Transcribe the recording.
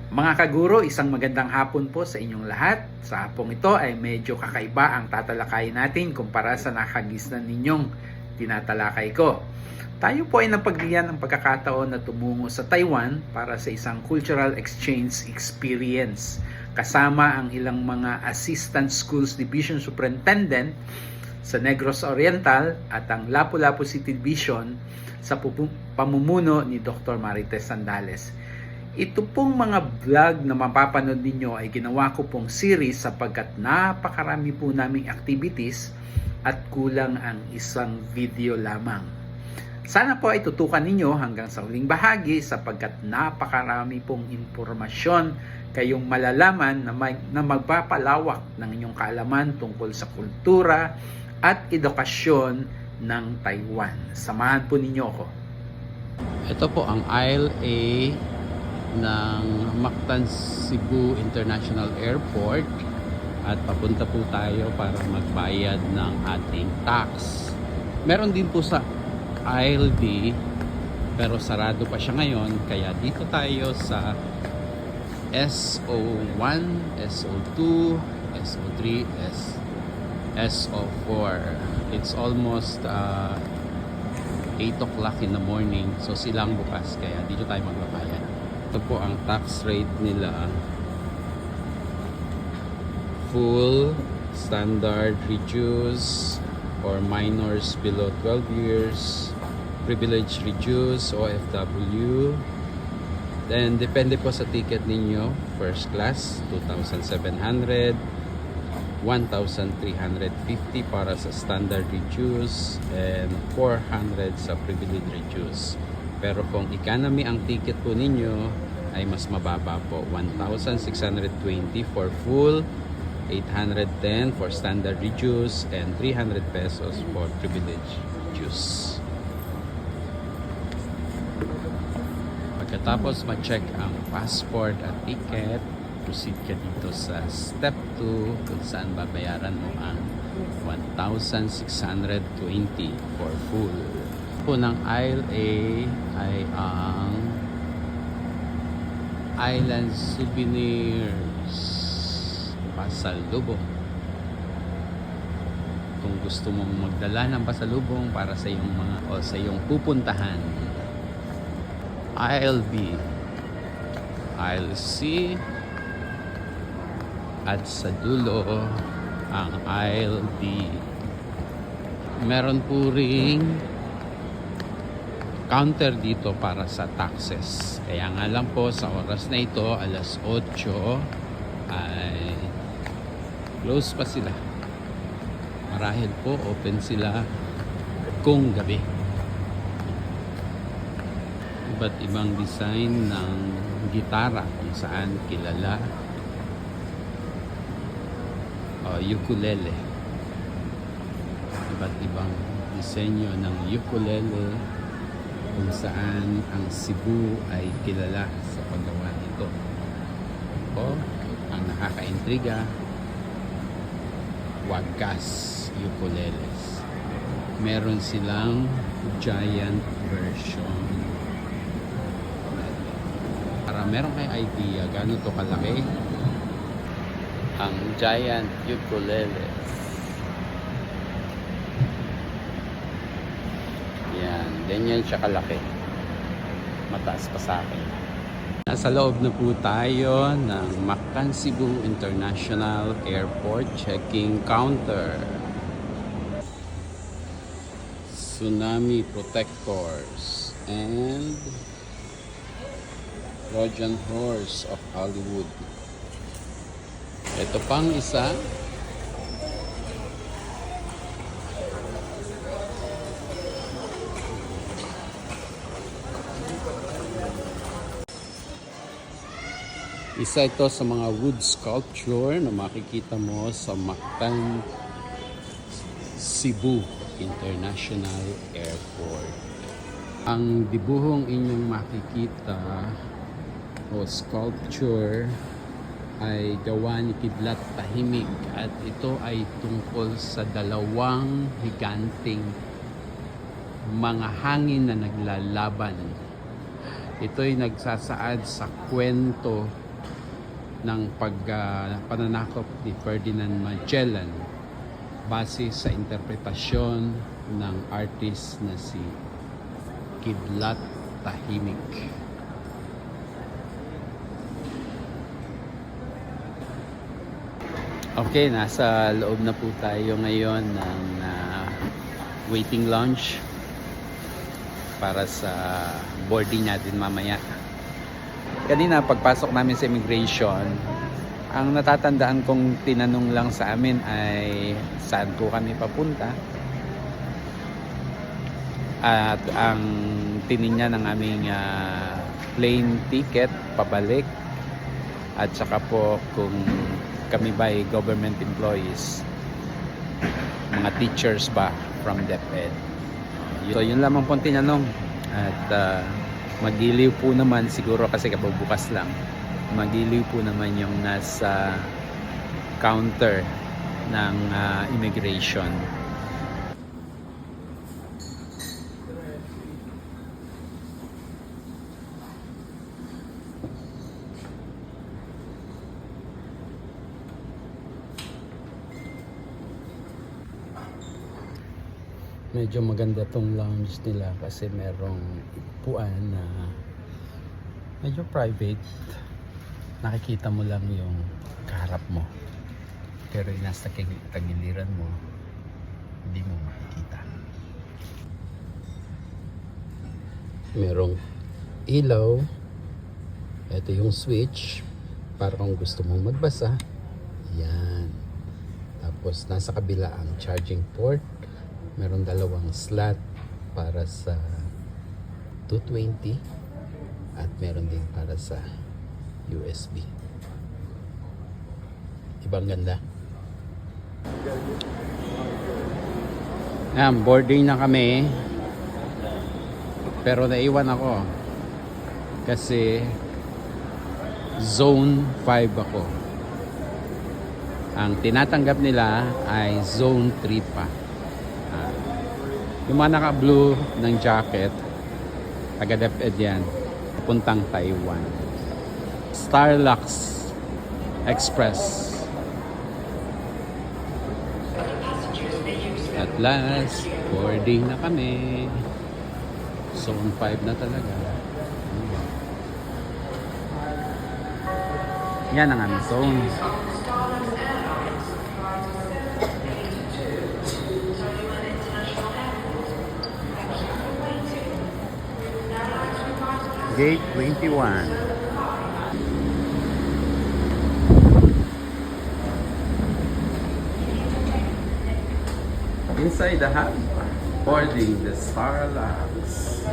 Mga kaguro, isang magandang hapon po sa inyong lahat. Sa hapong ito ay medyo kakaiba ang tatalakayin natin kumpara sa nakagisnan ninyong tinatalakay ko. Tayo po ay napagbigyan ng pagkakataon na tumungo sa Taiwan para sa isang cultural exchange experience kasama ang ilang mga Assistant Schools Division Superintendent sa Negros Oriental at ang Lapu-Lapu City Division sa pamumuno ni Dr. Marites Sandales. Ito pong mga vlog na mapapanood ninyo ay ginawa ko pong series sapagkat napakarami po naming activities at kulang ang isang video lamang. Sana po ay tutukan ninyo hanggang sa huling bahagi sapagkat napakarami pong impormasyon kayong malalaman na magpapalawak ng inyong kaalaman tungkol sa kultura at edukasyon ng Taiwan. Samahan po ninyo ako. Ito po ang aisle A ng Mactan Cebu International Airport at papunta po tayo para magbayad ng ating tax. Meron din po sa aisle D pero sarado pa siya ngayon kaya dito tayo sa SO1, SO2, SO3, SO4. It's almost 8 o'clock in the morning so silang bukas kaya dito tayo magbabayad. Ito po ang tax rate nila. Full, standard, reduce for minors below 12 years, privilege reduce, OFW. Then depende po sa ticket ninyo. First class 2,700, 1,350 para sa standard reduce and 400 sa privilege reduce. Pero kung economy ang ticket po ninyo ay mas mababa po, 1,620 for full, 810 for standard reduce and 300 pesos for privilege reduce. Pagkatapos ma-check ang passport at ticket, proceed ka dito sa step 2 kung saan babayaran mo ang 1,620 for full. Po ng aisle A ay ang Island Souvenirs pasalubong. Kung gusto mong magdala ng pasalubong para sa iyong mga o sa iyong pupuntahan. Aisle B, aisle C, at sa dulo ang aisle D. Meron po ring counter dito para sa taxes. Kaya nga lang po sa oras na ito, alas 8 ay close pa sila. Marahil po open sila kung gabi. Iba't ibang design ng gitara kung saan kilala. Ukulele. Iba't ibang disenyo ng ukulele kung saan ang Cebu ay kilala sa paggawa nito. O, ang nakakaintriga, wagas ukuleles. Meron silang giant version. Para meron kayo idea gaano to kalaki ang giant ukulele. Yan, ganyan siya kalaki. Mataas pa sa akin. Nasa loob na po tayo ng Mactan Cebu International Airport checking counter. Tsunami protectors and Trojan horse of Hollywood. Ito pang isa. Isa ito sa mga wood sculpture na makikita mo sa Mactan Cebu International Airport. Ang dibuhong inyong makikita o sculpture ay gawa ni Kidlat Tahimik at ito ay tungkol sa dalawang higanting mga hangin na naglalaban. Ito ay nagsasaad sa kwento ng pananakop ni Ferdinand Magellan base sa interpretasyon ng artist na si Kidlat Tahimik. Okay, nasa loob na po tayo ngayon ng waiting lounge para sa boarding natin mamaya. Kanina pagpasok namin sa immigration, ang natatandaan kong tinanong lang sa amin ay saan po kami papunta. At ang tininya ng aming plane ticket pabalik, at saka po kung kami ba ay government employees, mga teachers ba from DepEd. So yun lamang po tinanong. At magiliw po naman siguro kasi kabubukas lang, magiliw po naman yung nasa counter ng immigration. Medyo maganda tong lounge nila kasi merong upuan na medyo private. Nakikita mo lang yung kaharap mo, pero yung nasa tagiliran mo hindi mo makikita. Merong ilaw. Ito yung switch para kung gusto mong magbasa. Yan. Tapos nasa kabila ang charging port. Meron dalawang slot para sa 220 at meron din para sa USB. Ibang ganda. Ayan, boarding na kami. Pero naiwan ako kasi zone 5 ako. Ang tinatanggap nila ay zone 3 pa. Yung mga naka-blue ng jacket, taga DepEd yan, puntang Taiwan. Starlux Express. At last, boarding na kami. Zone 5 na talaga. Yan ang aming zone. Gate 21. Inside the hub, boarding the Starlux.